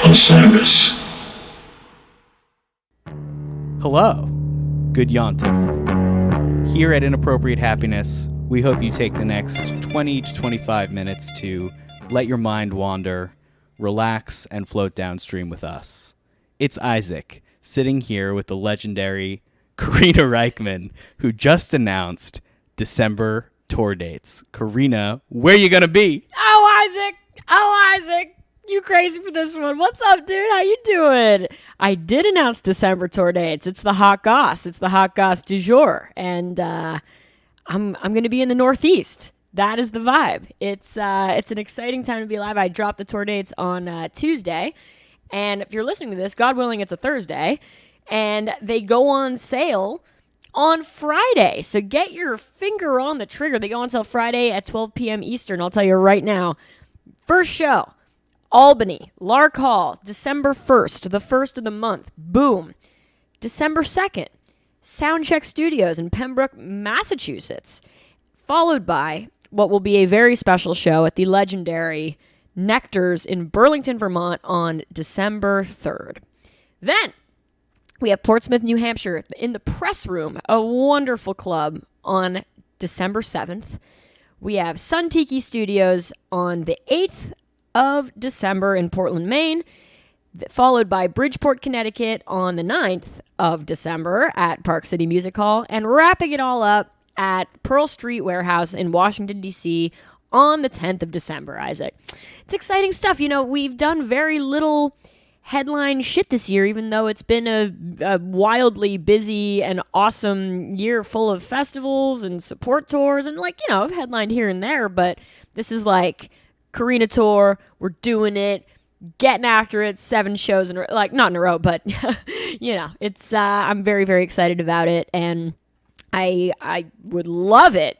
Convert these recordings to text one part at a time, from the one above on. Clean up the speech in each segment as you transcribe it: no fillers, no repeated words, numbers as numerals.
Osiris. Hello, good yontif. Here at Inappropriate Happiness, we hope you take the next 20 to 25 minutes to let your mind wander, relax, and float downstream with us. It's Isaac, sitting here with the legendary Karina Rykman, who just announced December tour dates. Karina, where you gonna be? Oh, Isaac. You crazy for this one. What's up, dude? How you doing? I did announce December tour dates. It's the Hot Goss. It's the Hot Goss Du Jour. And I'm going to be in the Northeast. That is the vibe. It's an exciting time to be alive. I dropped the tour dates on Tuesday. And if you're listening to this, God willing, it's a Thursday. And they go on sale on Friday. So get your finger on the trigger. They go on sale Friday at 12 p.m. Eastern. I'll tell you right now. First show. Albany, Lark Hall, December 1st, the first of the month. Boom. December 2nd, Soundcheck Studios in Pembroke, Massachusetts. Followed by what will be a very special show at the legendary Nectar's in Burlington, Vermont on December 3rd. Then we have Portsmouth, New Hampshire in the Press Room, a wonderful club on December 7th. We have Sun Tiki Studios on the 8th of December in Portland, Maine, followed by Bridgeport, Connecticut on the 9th of December at Park City Music Hall, and wrapping it all up at Pearl Street Warehouse in Washington, D.C. on the 10th of December, Isaac. It's exciting stuff. You know, we've done very little headline shit this year, even though it's been a wildly busy and awesome year full of festivals and support tours and, like, you know, I've headlined here and there, but this is like Karina tour, we're doing it, getting after it, 7 shows in a row, like not in a row, but you know, it's I'm very, very excited about it, and I would love it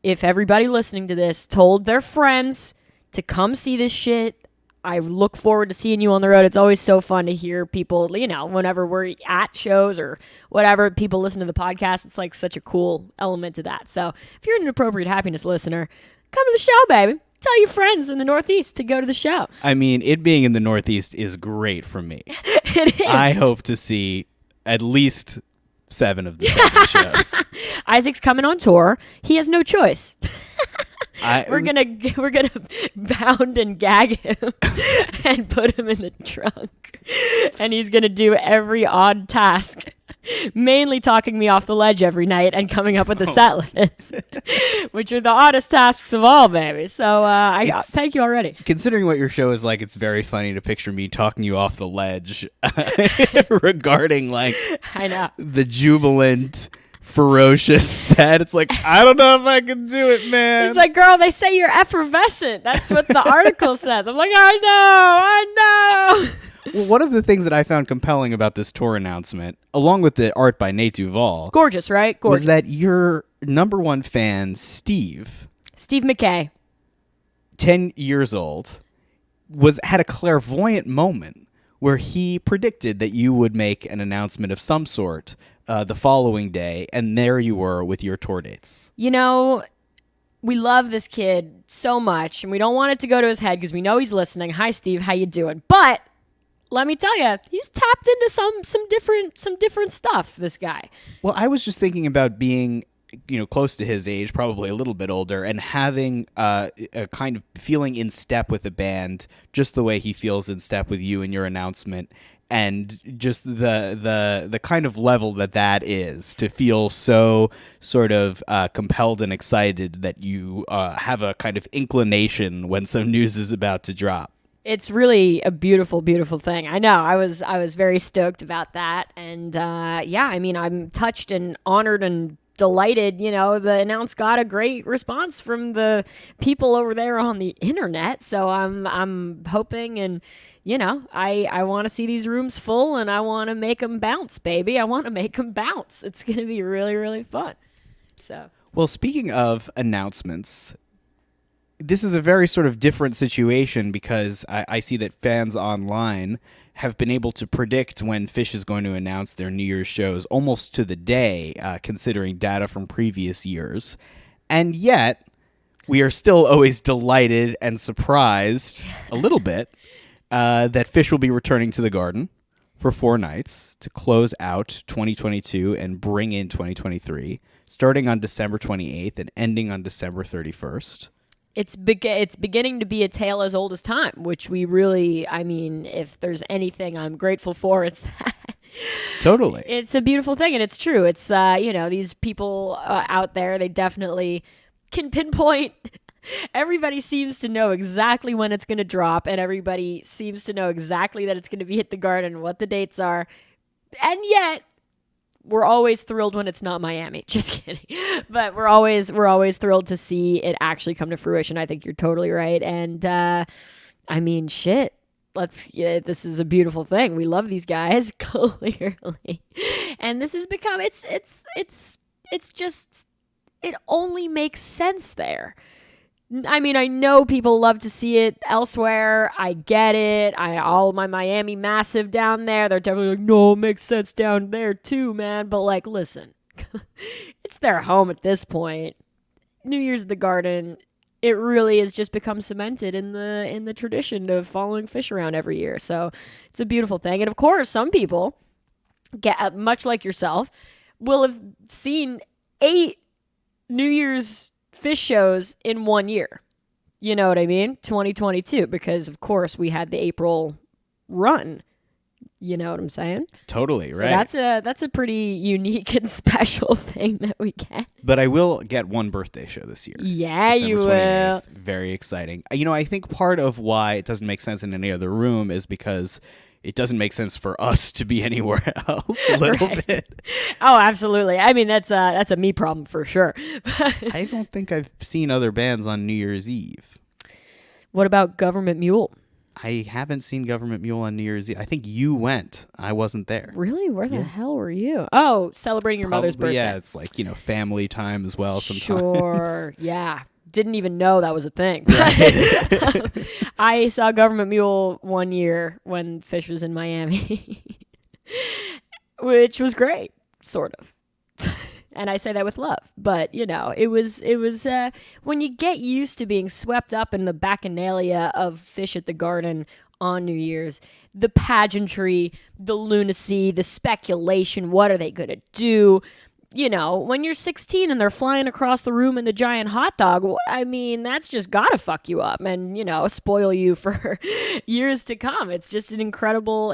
if everybody listening to this told their friends to come see this shit. I look forward to seeing you on the road. It's always so fun to hear people, you know, whenever we're at shows or whatever, people listen to the podcast. It's like such a cool element to that. So if you're an Inappropriate Happiness listener, come to the show, baby. Tell your friends in the Northeast to go to the show. I mean, it being in the Northeast is great for me. It is. I hope to see at least 7 of the 7 shows. Isaac's coming on tour. He has no choice. We're gonna bound and gag him and put him in the trunk, and he's gonna do every odd task, mainly talking me off the ledge every night and coming up with the set list, which are the oddest tasks of all, baby. So I thank you already. Considering what your show is like, it's very funny to picture me talking you off the ledge regarding, like, I know, the jubilant, ferocious set. It's like, I don't know if I can do it, man. He's like, girl, they say you're effervescent. That's what the article says. I'm like, I know. Well, one of the things that I found compelling about this tour announcement, along with the art by Nate Duvall, gorgeous, right? Gorgeous. Was that your number one fan, Steve McKay, 10 years old, had a clairvoyant moment where he predicted that you would make an announcement of some sort the following day, and there you were with your tour dates. You know, we love this kid so much, and we don't want it to go to his head because we know he's listening. Hi, Steve, how you doing? But let me tell you, he's tapped into some different stuff, this guy. Well, I was just thinking about being, you know, close to his age, probably a little bit older, and having a kind of feeling in step with the band, just the way he feels in step with you and your announcement. And just the kind of level that is, to feel so sort of compelled and excited that you have a kind of inclination when some news is about to drop. It's really a beautiful, beautiful thing. I know. I was very stoked about that. And yeah, I mean, I'm touched and honored and delighted. You know, the announce got a great response from the people over there on the internet. So I'm hoping, and you know, I want to see these rooms full, and I want to make them bounce, baby. I want to make them bounce. It's going to be really, really fun. So, well, speaking of announcements, this is a very sort of different situation because I see that fans online have been able to predict when Phish is going to announce their New Year's shows almost to the day, considering data from previous years. And yet, we are still always delighted and surprised a little bit that Phish will be returning to the Garden for 4 nights to close out 2022 and bring in 2023, starting on December 28th and ending on December 31st. It's beginning to be a tale as old as time, which we really, I mean, if there's anything I'm grateful for, it's that. Totally. It's a beautiful thing, and it's true. It's, these people out there, they definitely can pinpoint. Everybody seems to know exactly when it's going to drop, and everybody seems to know exactly that it's going to be at the Garden, what the dates are. And yet, we're always thrilled when it's not Miami. Just kidding. But we're always thrilled to see it actually come to fruition. I think you're totally right. And shit. This is a beautiful thing. We love these guys, clearly. And this has become it's just, it only makes sense there. I mean, I know people love to see it elsewhere. I get it. All my Miami massive down there, they're definitely like, no, it makes sense down there too, man. But like, listen, it's their home at this point. New Year's at the Garden, it really has just become cemented in the tradition of following Phish around every year. So it's a beautiful thing. And of course, some people, much like yourself, will have seen 8 New Year's Phish shows in 1 year. You know what I mean? 2022, because of course we had the April run. You know what I'm saying? Totally, so right. That's a pretty unique and special thing that we get. But I will get one birthday show this year. Yeah, December you 28th. will. Very exciting. I think part of why it doesn't make sense in any other room is because it doesn't make sense for us to be anywhere else a little bit. Oh, absolutely. I mean, that's a me problem for sure. I don't think I've seen other bands on New Year's Eve. What about Government Mule? I haven't seen Government Mule on New Year's Eve. I think you went. I wasn't there. Really? Where the hell were you? Oh, celebrating your mother's birthday. Yeah, it's like, family time as well sometimes. Sure, yeah. Didn't even know that was a thing. Right. I saw Government Mule 1 year when Phish was in Miami, which was great, sort of. And I say that with love. But, it was when you get used to being swept up in the bacchanalia of Phish at the Garden on New Year's, the pageantry, the lunacy, the speculation, what are they going to do? When you're 16 and they're flying across the room in the giant hot dog, I mean, that's just gotta fuck you up and, spoil you for years to come. It's just an incredible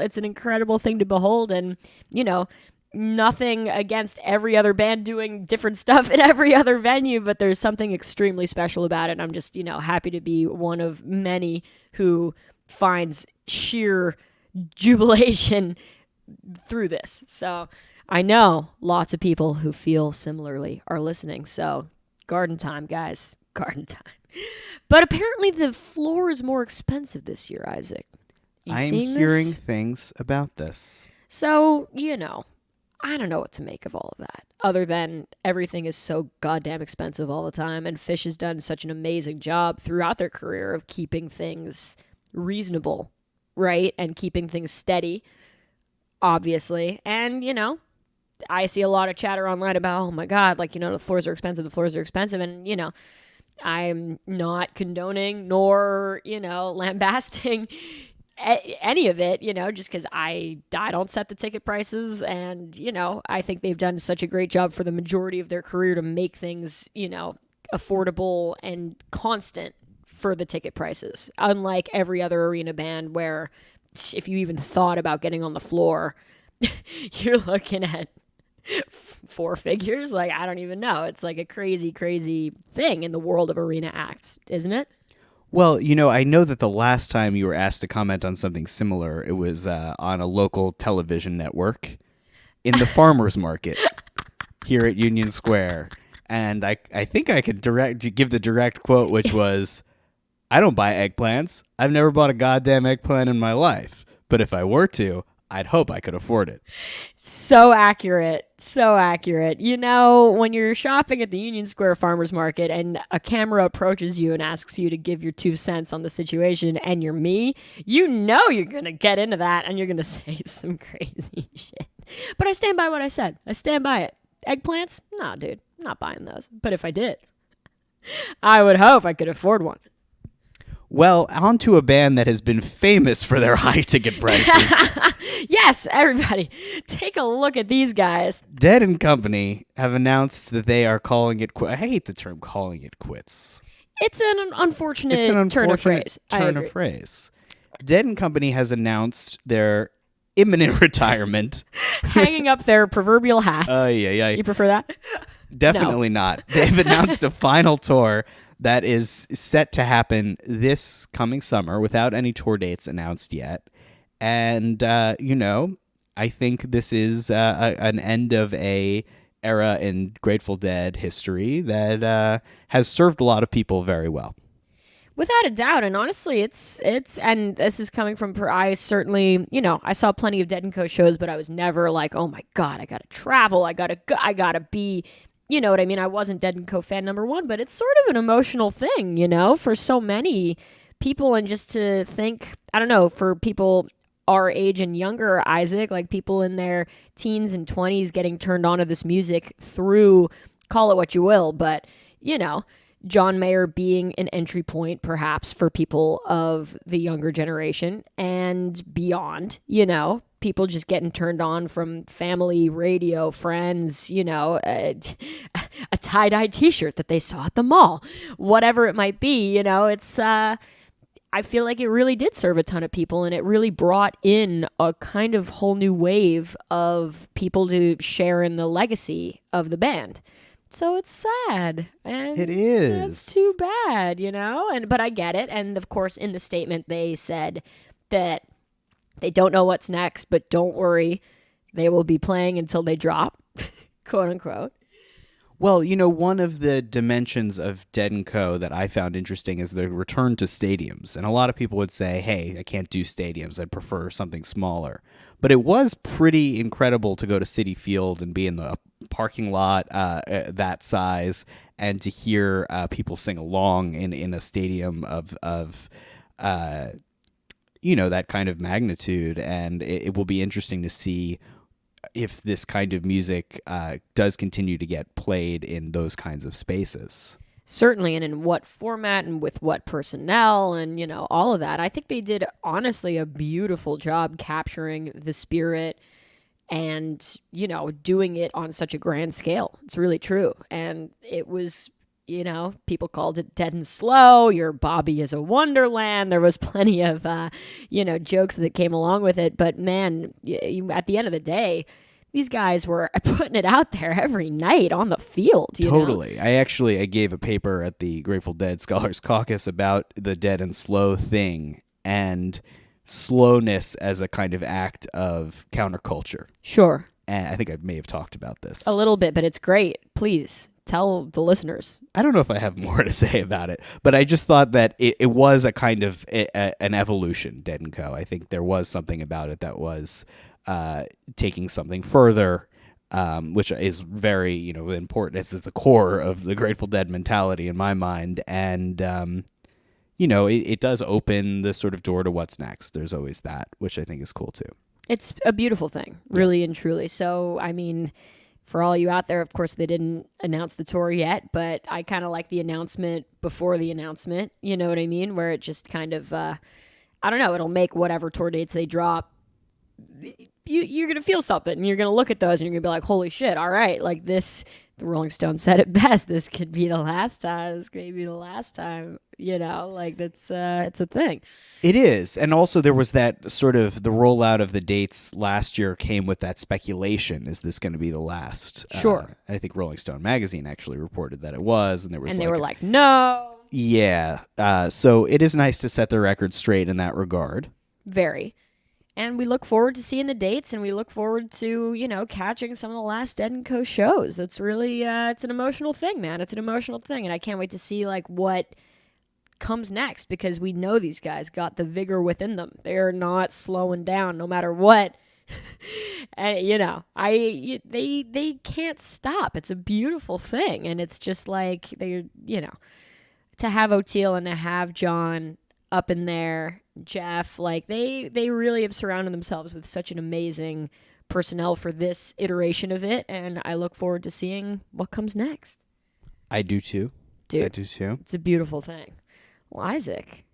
thing to behold. And, nothing against every other band doing different stuff at every other venue, but there's something extremely special about it. And I'm just, happy to be one of many who finds sheer jubilation through this. So I know lots of people who feel similarly are listening. So garden time, guys. Garden time. But apparently the floor is more expensive this year, Isaac. I'm hearing things about this. So, I don't know what to make of all of that, other than everything is so goddamn expensive all the time, and Phish has done such an amazing job throughout their career of keeping things reasonable, right? And keeping things steady, obviously. And, I see a lot of chatter online about, oh my God, the floors are expensive. And, I'm not condoning nor, lambasting any of it, just because I don't set the ticket prices. And, I think they've done such a great job for the majority of their career to make things, affordable and constant for the ticket prices. Unlike every other arena band where if you even thought about getting on the floor, you're looking at 4 figures. I don't even know. It's like a crazy, crazy thing in the world of arena acts, isn't it? Well, I know that the last time you were asked to comment on something similar, it was on a local television network in the farmer's market here at Union Square. And I think I could give the direct quote, which was, I don't buy eggplants. I've never bought a goddamn eggplant in my life. But if I were to, I'd hope I could afford it. So accurate. So accurate. When you're shopping at the Union Square Farmers Market and a camera approaches you and asks you to give your 2 cents on the situation and you're me, you're going to get into that and you're going to say some crazy shit. But I stand by what I said. I stand by it. Eggplants? Nah, dude. I'm not buying those. But if I did, I would hope I could afford one. Well, on to a band that has been famous for their high ticket prices. Yes, everybody, take a look at these guys. Dead and Company have announced that they are calling it quits. I hate the term calling it quits. It's an unfortunate, turn of phrase. Turn of phrase. Dead and Company has announced their imminent retirement. Hanging up their proverbial hats. Yeah. You prefer that? Definitely not. They've announced a final tour that is set to happen this coming summer without any tour dates announced yet. And, I think this is an end of a era in Grateful Dead history that has served a lot of people very well. Without a doubt, and honestly, it's and this is coming from I certainly, I saw plenty of Dead & Co shows, but I was never like, oh my God, I gotta travel, I gotta be, you know what I mean? I wasn't Dead & Co fan number one, but it's sort of an emotional thing, for so many people, and just to think, I don't know, for people our age and younger, Isaac, like people in their teens and 20s getting turned on to this music through, call it what you will, but, John Mayer being an entry point, perhaps, for people of the younger generation and beyond, people just getting turned on from family, radio, friends, a tie-dye t-shirt that they saw at the mall, whatever it might be, it's, I feel like it really did serve a ton of people, and it really brought in a kind of whole new wave of people to share in the legacy of the band. So it's sad. And it is. It's too bad, but I get it. And of course, in the statement, they said that they don't know what's next, but don't worry, they will be playing until they drop, quote unquote. Well, one of the dimensions of Dead & Co. that I found interesting is the return to stadiums. And a lot of people would say, hey, I can't do stadiums. I'd prefer something smaller. But it was pretty incredible to go to Citi Field and be in the parking lot that size and to hear people sing along in a stadium of that kind of magnitude. And it will be interesting to see if this kind of music does continue to get played in those kinds of spaces. Certainly, and in what format and with what personnel and, all of that. I think they did, honestly, a beautiful job capturing the spirit and, doing it on such a grand scale. It's really true. And it was, people called it dead and slow. Your Bobby is a wonderland. There was plenty of, jokes that came along with it. But, man, at the end of the day, these guys were putting it out there every night on the field. Totally. I gave a paper at the Grateful Dead Scholars Caucus about the dead and slow thing and slowness as a kind of act of counterculture. Sure. And I think I may have talked about this. A little bit, but it's great. Please tell the listeners. I don't know if I have more to say about it, but I just thought that it was a kind of an evolution, Dead & Co. I think there was something about it that was taking something further, which is very, important. It's the core of the Grateful Dead mentality in my mind. And, it does open the sort of door to what's next. There's always that, which I think is cool too. It's a beautiful thing, really and truly. So, I mean, for all you out there, of course, they didn't announce the tour yet, but I kind of like the announcement before the announcement, you know what I mean? Where it just kind of, I don't know, it'll make whatever tour dates they drop, you're going to feel something. And you're going to look at those and you're going to be like, holy shit, all right, like this, the Rolling Stones said it best, this could be the last time, this could be the last time, like that's, it's a thing. It is. And also there was that sort of, the rollout of the dates last year came with that speculation, is this going to be the last? Sure. I think Rolling Stone magazine actually reported that it was, and there was they were like, no. Yeah. So it is nice to set the record straight in that regard. Very. And we look forward to seeing the dates, and we look forward to, catching some of the last Dead & Co. shows. That's really, it's an emotional thing, man. It's an emotional thing, and I can't wait to see, what comes next, because we know these guys got the vigor within them. They're not slowing down no matter what. And, they can't stop. It's a beautiful thing, and it's just like, they're, to have Oteil and to have John up in there, Jeff, they really have surrounded themselves with such an amazing personnel for this iteration of it, and I look forward to seeing what comes next. I do too. Dude, I do too. It's a beautiful thing. Well, Isaac,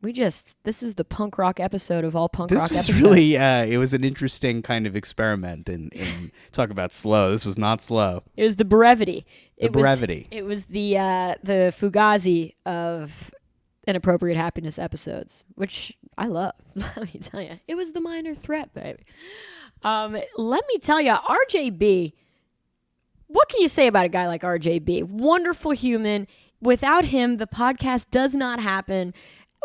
This is the punk rock episode of all punk This rock was episodes. really, it was an interesting kind of experiment in talk about slow. This was not slow. It was the brevity. Brevity. It was the Fugazi of Inappropriate Happiness episodes, which I love. Let me tell you. It was the minor threat, baby. Let me tell you, RJB, what can you say about a guy like RJB? Wonderful human. Without him, the podcast does not happen.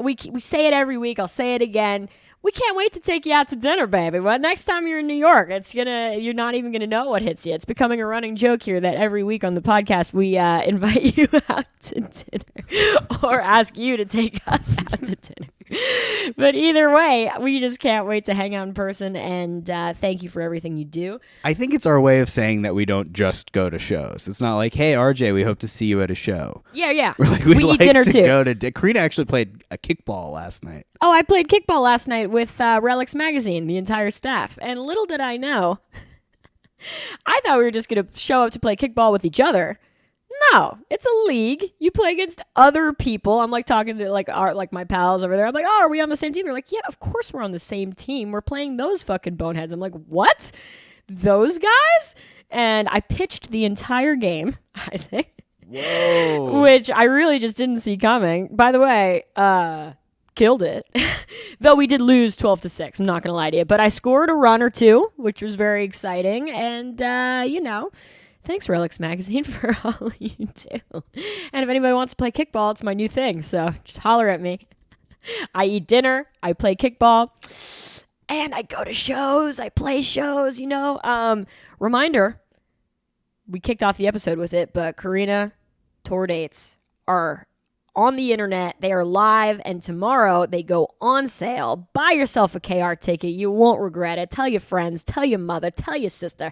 We say it every week. I'll say it again. We can't wait to take you out to dinner, baby. Well, next time you're in New York, you're not even gonna know what hits you. It's becoming a running joke here that every week on the podcast we invite you out to dinner or ask you to take us out to dinner. But either way, we just can't wait to hang out in person, and thank you for everything you do. I think it's our way of saying that we don't just go to shows. It's not like, hey, RJ, we hope to see you at a show. Yeah. We're like, we'd we like eat dinner to too. go to Karina actually played a kickball last night. Oh, I played kickball last night with Relics Magazine, the entire staff. And little did I know, I thought we were just going to show up to play kickball with each other. No, it's a league. You play against other people. I'm like talking to like my pals over there. I'm like, oh, are we on the same team? They're like, yeah, of course we're on the same team. We're playing those fucking boneheads. I'm like, what? Those guys? And I pitched the entire game, Isaac. Whoa. Which I really just didn't see coming. By the way, killed it. Though we did lose 12-6. I'm not going to lie to you. But I scored a run or two, which was very exciting. And, thanks, Relics Magazine, for all you do. And if anybody wants to play kickball, it's my new thing. So just holler at me. I eat dinner. I play kickball. And I go to shows. I play shows, Reminder, we kicked off the episode with it, but Karina tour dates are on the internet. They are live, and tomorrow they go on sale. Buy yourself a KR ticket. You won't regret it. Tell your friends. Tell your mother. Tell your sister.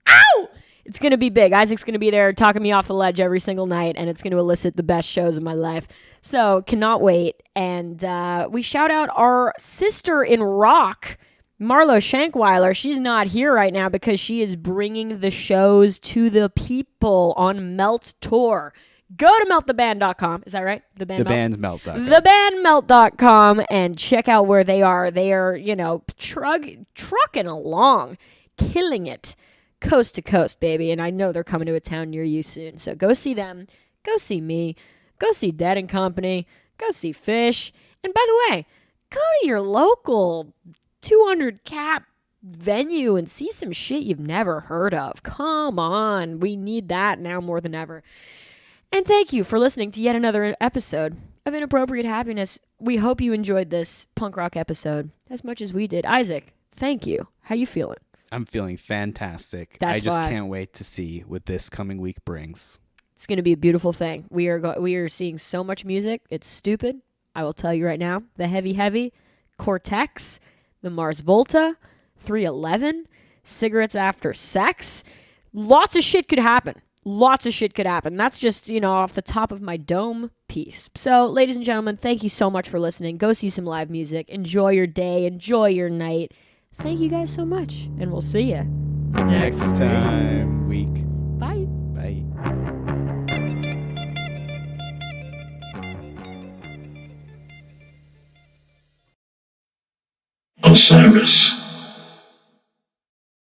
Ow! It's going to be big. Isaac's going to be there talking me off the ledge every single night, and it's going to elicit the best shows of my life. So, cannot wait. And we shout out our sister in rock, Marlo Shankweiler. She's not here right now because she is bringing the shows to the people on Melt Tour. Go to melttheband.com. Is that right? Thebandmelt.com. Thebandmelt.com and check out where they are. They are, trucking along, killing it. Coast to coast, baby, and I know they're coming to a town near you soon. So go see them, go see me, go see Dead and Company, go see Phish, and by the way, go to your local 200 cap venue and see some shit you've never heard of. Come on, we need that now more than ever. And thank you for listening to yet another episode of Inappropriate Happiness. We hope you enjoyed this punk rock episode as much as we did. Isaac, thank you. How you feeling? I'm feeling fantastic. That's I just why. can't wait to see what this coming week brings. It's going to be a beautiful thing. We are seeing so much music. It's stupid. I will tell you right now. The Heavy, Cortex, the Mars Volta, 311, Cigarettes After Sex. Lots of shit could happen. That's just, off the top of my dome piece. So, ladies and gentlemen, thank you so much for listening. Go see some live music. Enjoy your day. Enjoy your night. Thank you guys so much, and we'll see you Next time week. Bye. Bye. Osiris.